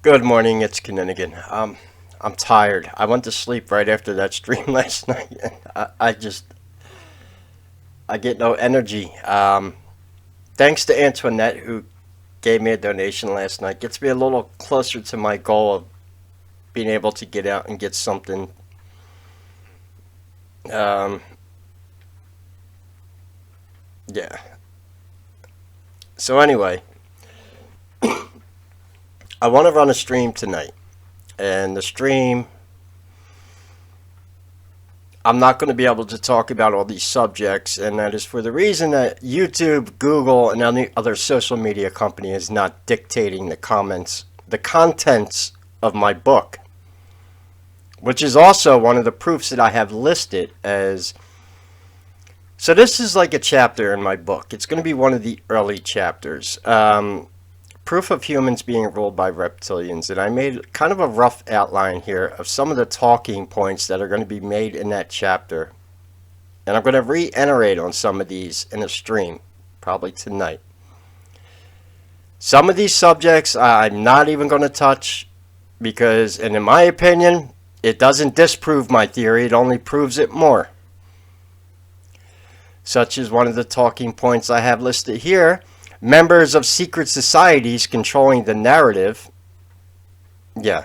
Good morning, it's Kinninigan. I'm tired. I went to sleep right after that stream last night, and I get no energy. Thanks to Antoinette who gave me a donation last night. Gets me a little closer to my goal of being able to get out and get something. Um, yeah. So anyway, I want to run a stream tonight, and the stream I'm not going to be able to talk about all these subjects, and that is for the reason that YouTube, Google, and any other social media company is not dictating the contents of my book, which is also one of the proofs that I have listed as. So this is like a chapter in my book. It's going to be one of the early chapters. Proof of humans being ruled by reptilians, and I made kind of a rough outline here of some of the talking points that are going to be made in that chapter, and I'm going to reiterate on some of these in a stream probably tonight. Some of these subjects I'm not even going to touch because, and in my opinion, it doesn't disprove my theory, it only proves it more, such as one of the talking points I have listed here. Members of secret societies controlling the narrative. Yeah.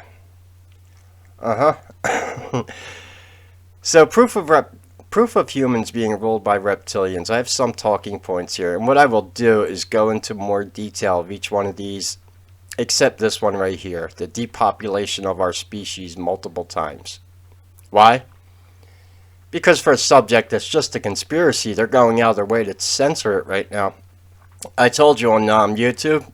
So proof of humans being ruled by reptilians. I have some talking points here, and what I will do is go into more detail of each one of these, except this one right here, the depopulation of our species multiple times. Why? Because for a subject that's just a conspiracy, they're going out of their way to censor it right now. I told you on YouTube,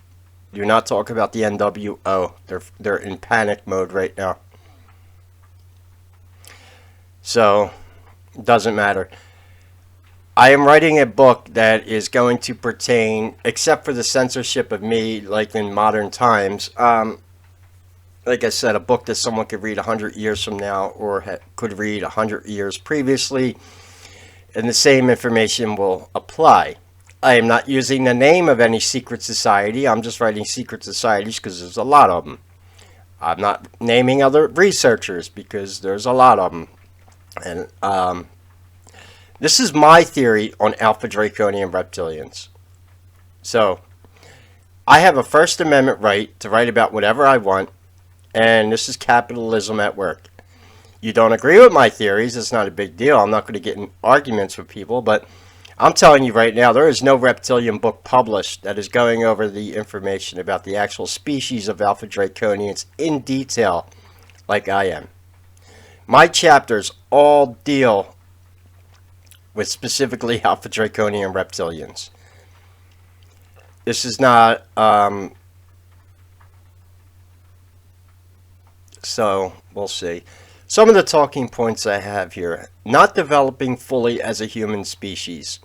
do not talk about the NWO. They're in panic mode right now. So, it doesn't matter. I am writing a book that is going to pertain, except for the censorship of me, like in modern times. Like I said, a book that someone could read 100 years from now, or could read 100 years previously, and the same information will apply. I am not using the name of any secret society. I'm just writing secret societies because there's a lot of them. I'm not naming other researchers because there's a lot of them. And this is my theory on Alpha Draconian reptilians. So, I have a First Amendment right to write about whatever I want, and this is capitalism at work. You don't agree with my theories, it's not a big deal. I'm not going to get in arguments with people, but I'm telling you right now, there is no reptilian book published that is going over the information about the actual species of Alpha Draconians in detail like I am. My chapters all deal with specifically Alpha Draconian reptilians. This is not, so we'll see. Some of the talking points I have here. Not developing fully as a human species.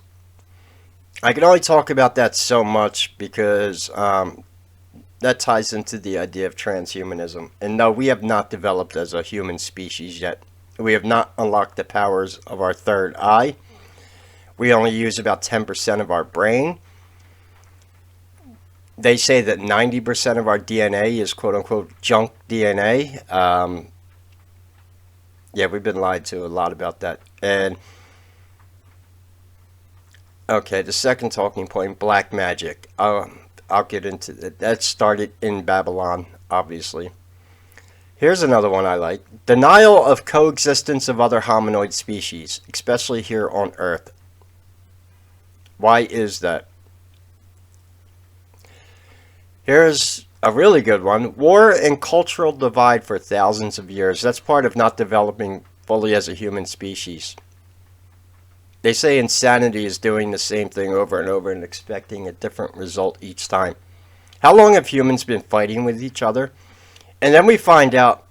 I can only talk about that so much because that ties into the idea of transhumanism. And no, we have not developed as a human species yet. We have not unlocked the powers of our third eye. We only use about 10% of our brain. They say that 90% of our DNA is quote-unquote junk DNA. Yeah, we've been lied to a lot about that. And okay, the second talking point, black magic. I'll get into it. That started in Babylon, obviously. Here's another one I like. Denial of coexistence of other hominoid species, especially here on Earth. Why is that? Here's a really good one. War and cultural divide for thousands of years. That's part of not developing fully as a human species. They say insanity is doing the same thing over and over and expecting a different result each time. How long have humans been fighting with each other? And then we find out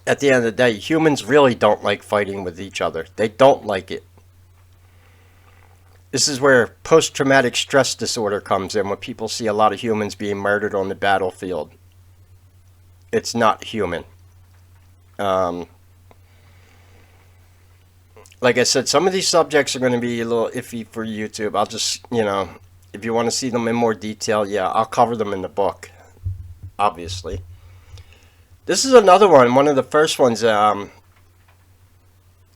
at the end of the day, humans really don't like fighting with each other. They don't like it. This is where post-traumatic stress disorder comes in, when people see a lot of humans being murdered on the battlefield. It's not human. Like I said, some of these subjects are going to be a little iffy for YouTube. I'll just, if you want to see them in more detail, yeah, I'll cover them in the book, obviously. This is another one of the first ones. It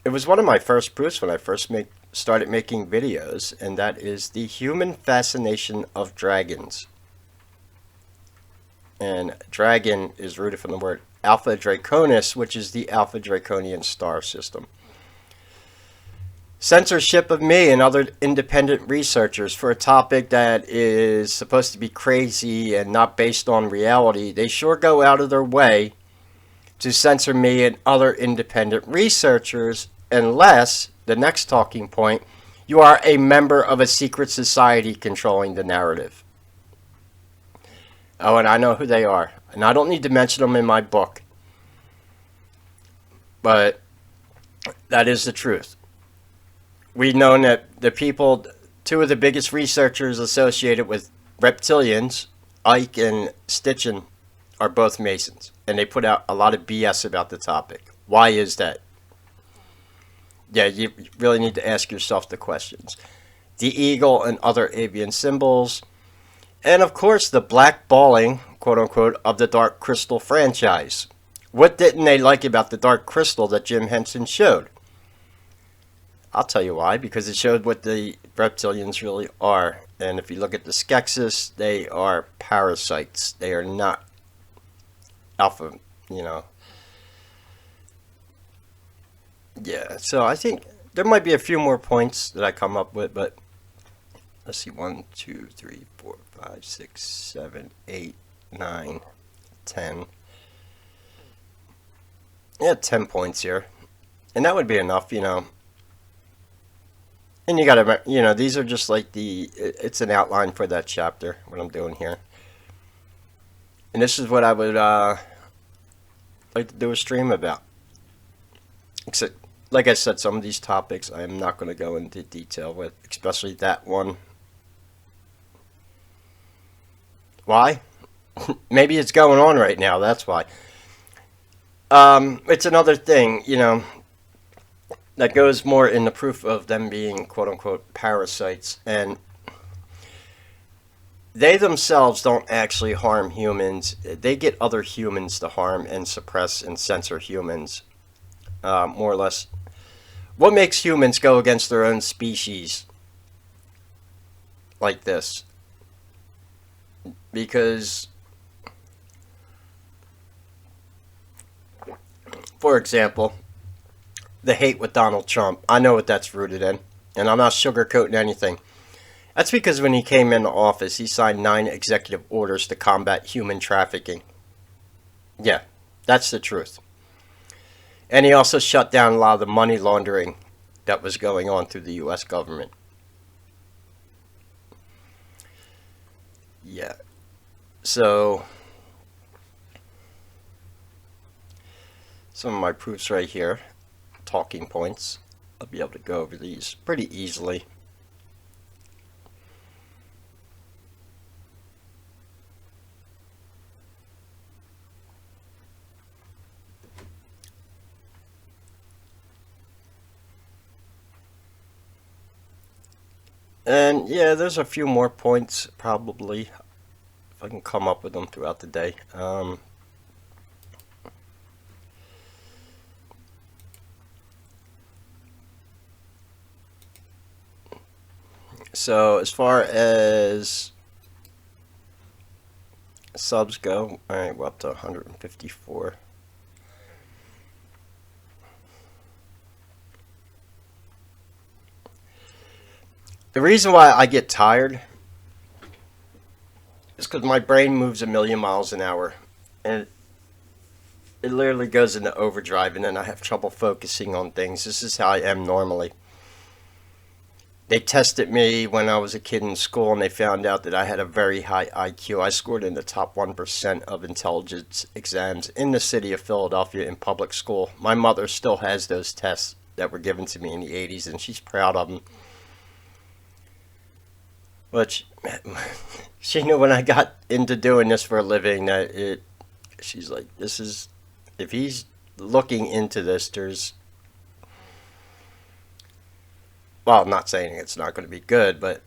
was one of my first proofs when I first started making videos, and that is the human fascination of dragons. And dragon is rooted from the word Alpha Draconis, which is the Alpha Draconian star system. Censorship of me and other independent researchers for a topic that is supposed to be crazy and not based on reality. They sure go out of their way to censor me and other independent researchers unless, the next talking point, you are a member of a secret society controlling the narrative. Oh, and I know who they are. And I don't need to mention them in my book. But that is the truth. We've known that the people, two of the biggest researchers associated with Reptilians, Ike and Stitchin, are both Masons. And they put out a lot of BS about the topic. Why is that? Yeah, you really need to ask yourself the questions. The eagle and other avian symbols. And of course, the blackballing, quote unquote, of the Dark Crystal franchise. What didn't they like about the Dark Crystal that Jim Henson showed? I'll tell you why. Because it showed what the reptilians really are. And if you look at the Skeksis, they are parasites. They are not alpha, you know. Yeah, so I think there might be a few more points that I come up with, but let's see, 1, 2, 3, 4, 5, 6, 7, 8, 9, 10. Yeah, 10 points here. And that would be enough, you know. And you gotta, you know, these are just like it's an outline for that chapter, what I'm doing here. And this is what I would like to do a stream about. Except, like I said, some of these topics I am not going to go into detail with, especially that one. Why? Maybe it's going on right now, that's why. It's another thing, you know, that goes more in the proof of them being quote-unquote parasites. And they themselves don't actually harm humans. They get other humans to harm and suppress and censor humans, more or less. What makes humans go against their own species like this? Because, for example, the hate with Donald Trump. I know what that's rooted in, and I'm not sugarcoating anything. That's because when he came into office, he signed 9 executive orders to combat human trafficking. Yeah, that's the truth. And he also shut down a lot of the money laundering that was going on through the U.S. government. Yeah. So, some of my proofs right here, talking points. I'll be able to go over these pretty easily. And yeah, there's a few more points probably, if I can come up with them throughout the day. So as far as subs go, alright, we're up to 154. The reason why I get tired is because my brain moves 1,000,000 miles an hour, and it literally goes into overdrive, and then I have trouble focusing on things. This is how I am normally. They tested me when I was a kid in school, and they found out that I had a very high IQ. I scored in the top 1% of intelligence exams in the city of Philadelphia in public school. My mother still has those tests that were given to me in the 80s, and she's proud of them. But she knew when I got into doing this for a living that she's like, this is, if he's looking into this, there's, well, I'm not saying it's not going to be good, but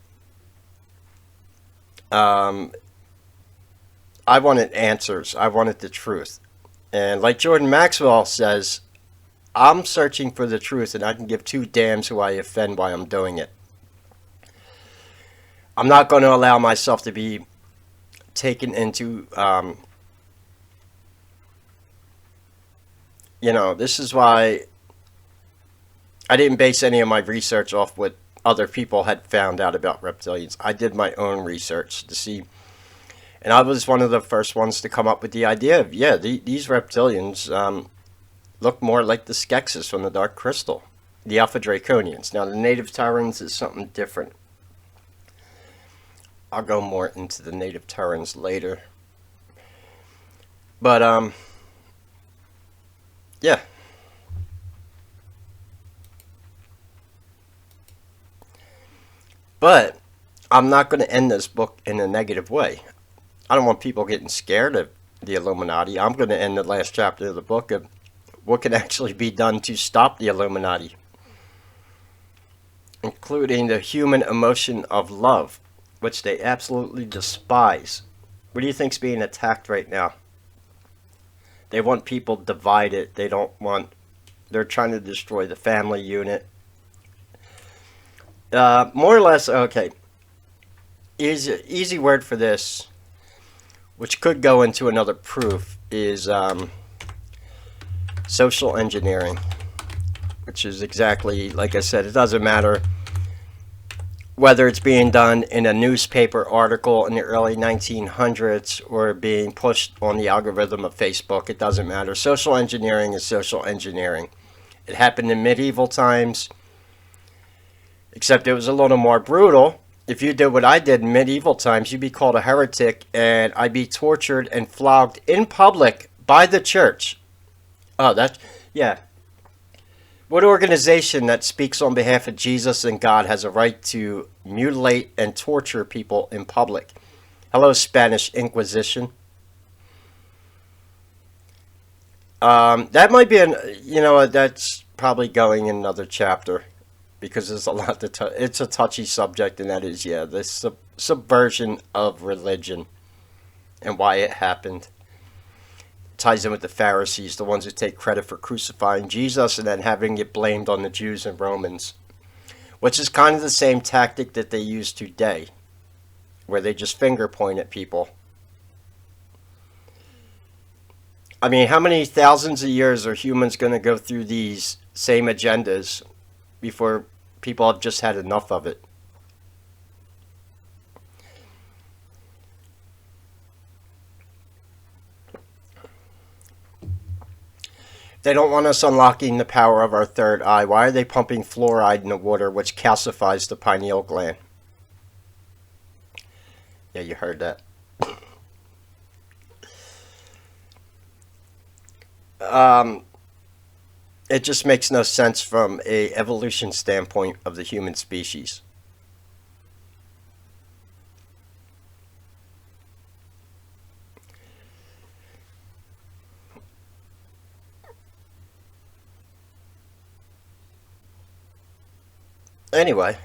I wanted answers. I wanted the truth. And like Jordan Maxwell says, I'm searching for the truth and I can give two damns who I offend while I'm doing it. I'm not going to allow myself to be taken into, this is why I didn't base any of my research off what other people had found out about reptilians. I did my own research to see, and I was one of the first ones to come up with the idea of, yeah, these reptilians look more like the Skeksis from the Dark Crystal, the Alpha Draconians. Now, the Native Terrans is something different. I'll go more into the Native Terrans later. But, yeah. But I'm not going to end this book in a negative way. I don't want people getting scared of the Illuminati. I'm going to end the last chapter of the book of what can actually be done to stop the Illuminati, including the human emotion of love, which they absolutely despise. What do you think's being attacked right now? They want people divided. They're trying to destroy the family unit. More or less, okay. Easy word for this, which could go into another proof, is social engineering, which is exactly, like I said, it doesn't matter whether it's being done in a newspaper article in the early 1900s or being pushed on the algorithm of Facebook. It doesn't matter. Social engineering is social engineering. It happened in medieval times, except it was a little more brutal. If you did what I did in medieval times, you'd be called a heretic, and I'd be tortured and flogged in public by the church. Oh, yeah. What organization that speaks on behalf of Jesus and God has a right to mutilate and torture people in public? Hello, Spanish Inquisition. That might be that's probably going in another chapter, because there's a lot it's a touchy subject, and that is, yeah, the subversion of religion and why it happened. It ties in with the Pharisees, the ones who take credit for crucifying Jesus and then having it blamed on the Jews and Romans, which is kind of the same tactic that they use today, where they just finger point at people. I mean, how many thousands of years are humans going to go through these same agendas before people have just had enough of it? They don't want us unlocking the power of our third eye. Why are they pumping fluoride in the water, which calcifies the pineal gland? Yeah, you heard that. It just makes no sense from a evolution standpoint of the human species. Anyway,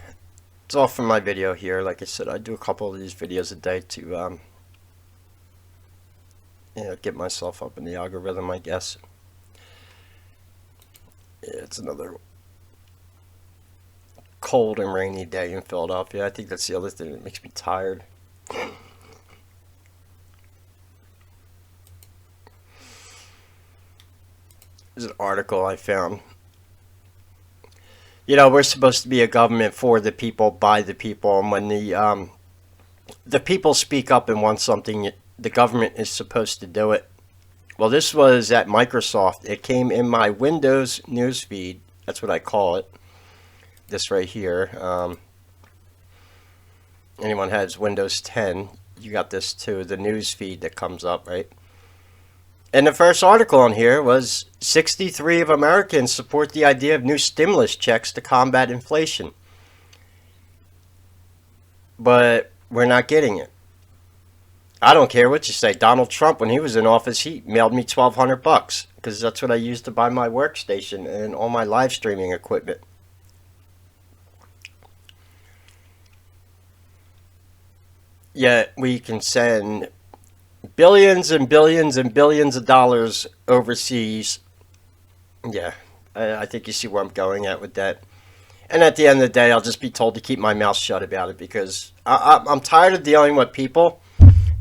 it's all from my video here. Like I said, I do a couple of these videos a day to get myself up in the algorithm, I guess. Yeah, it's another cold and rainy day in Philadelphia. I think that's the other thing that makes me tired. There's an article I found. We're supposed to be a government for the people, by the people, and when the people speak up and want something, the government is supposed to do it. Well, this was at Microsoft. It came in my Windows newsfeed. That's what I call it. This right here. Anyone has Windows 10, you got this too. The newsfeed that comes up, right? And the first article on here was 63 of Americans support the idea of new stimulus checks to combat inflation. But we're not getting it. I don't care what you say. Donald Trump, when he was in office, he mailed me $1,200 because that's what I used to buy my workstation and all my live streaming equipment. Yet we can send billions and billions and billions of dollars overseas. Yeah, I think you see where I'm going at with that. And at the end of the day, I'll just be told to keep my mouth shut about it because I'm tired of dealing with people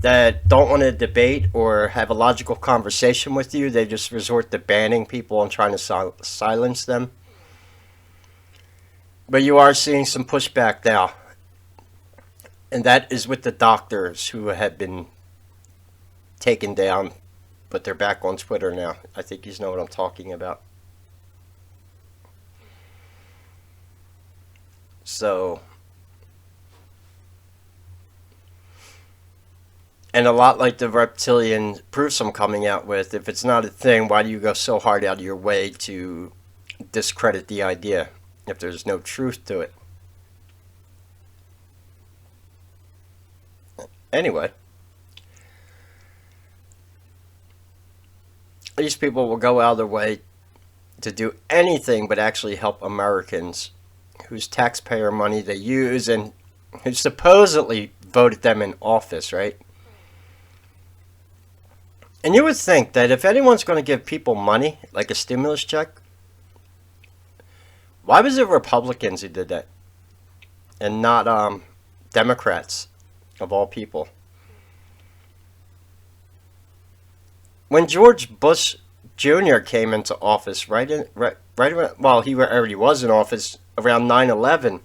that don't want to debate or have a logical conversation with you. They just resort to banning people and trying to silence them. But you are seeing some pushback now. And that is with the doctors who have been taken down, but they're back on Twitter now. I think you know what I'm talking about. So, and a lot like the reptilian proofs I'm coming out with, if it's not a thing, why do you go so hard out of your way to discredit the idea if there's no truth to it? Anyway, these people will go out of their way to do anything but actually help Americans whose taxpayer money they use and who supposedly voted them in office, right? And you would think that if anyone's going to give people money, like a stimulus check, why was it Republicans who did that? And not Democrats, of all people. When George Bush Jr. came into office, well, he already was in office around 9/11.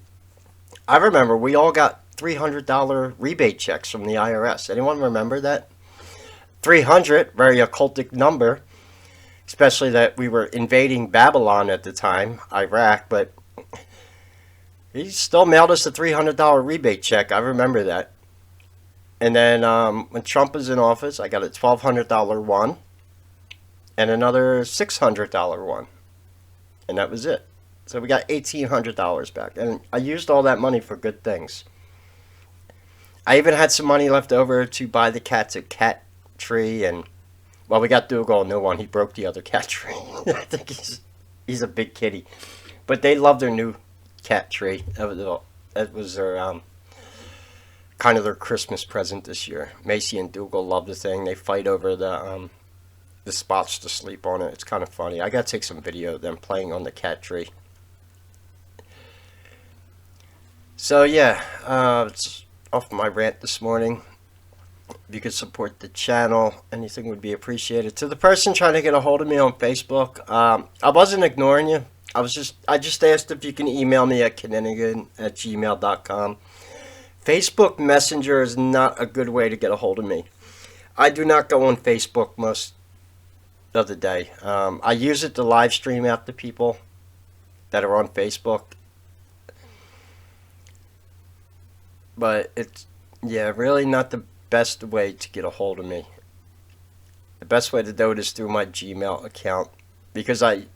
I remember we all got $300 rebate checks from the IRS. Anyone remember that? 300, very occultic number, especially that we were invading Babylon at the time, Iraq, but he still mailed us a $300 rebate check. I remember that. And then when Trump was in office, I got a $1,200 one and another $600 one. And that was it. So we got $1,800 back. And I used all that money for good things. I even had some money left over to buy the cats a cat tree. And, well, we got Dougal a new one. He broke the other cat tree. I think he's a big kitty. But they love their new cat tree. That was their kind of their Christmas present this year. Macy and Dougal love the thing. They fight over the spots to sleep on it. It's kind of funny. I got to take some video of them playing on the cat tree. So yeah, it's off my rant this morning. If you could support the channel, anything would be appreciated. To the person trying to get a hold of me on Facebook, I wasn't ignoring you. I just asked if you can email me at Kinninigan@gmail.com. Facebook Messenger is not a good way to get a hold of me. I do not go on Facebook most of the day. I use it to live stream out to people that are on Facebook. But it's, yeah, really not the best way to get a hold of me. The best way to do it is through my Gmail account. Because I'm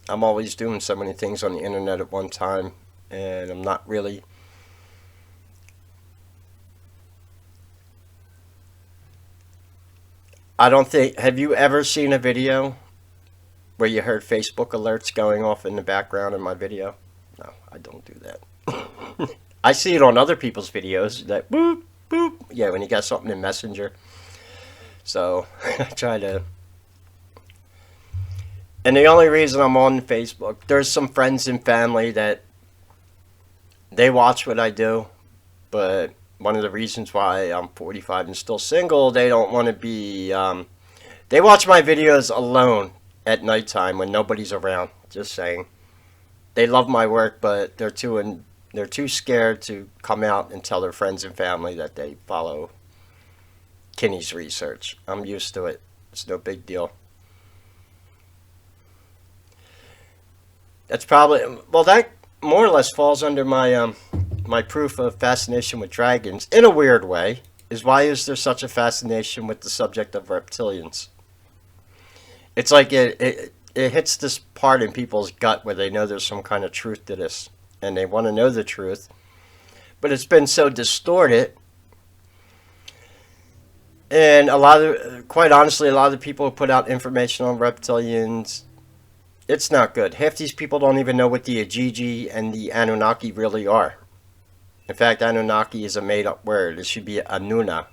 always doing so many things on the internet at one time. And I'm not really... I don't think... Have you ever seen a video where you heard Facebook alerts going off in the background in my video? No, I don't do that. I see it on other people's videos. That boop, boop. Yeah, when you got something in Messenger. So, I try to... And the only reason I'm on Facebook, there's some friends and family that they watch what I do, but one of the reasons why I'm 45 and still single, they don't want to be, they watch my videos alone at nighttime when nobody's around, just saying. They love my work, but they're too scared to come out and tell their friends and family that they follow Kinney's research. I'm used to it. It's no big deal. That's probably, well, that more or less falls under my my proof of fascination with dragons in a weird way. Is why is there such a fascination with the subject of reptilians? It's like it hits this part in people's gut where they know there's some kind of truth to this and they want to know the truth, but it's been so distorted. And quite honestly, a lot of the people who put out information on reptilians, it's not good. Half these people don't even know what the Ajiji and the Anunnaki really are. In fact, Anunnaki is a made-up word. It should be Anuna.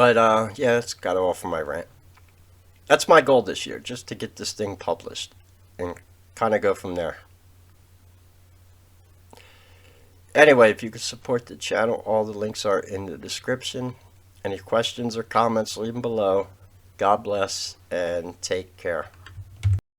But yeah, that's got it all for my rant. That's my goal this year, just to get this thing published and kind of go from there. Anyway, if you could support the channel, all the links are in the description. Any questions or comments, leave them below. God bless and take care.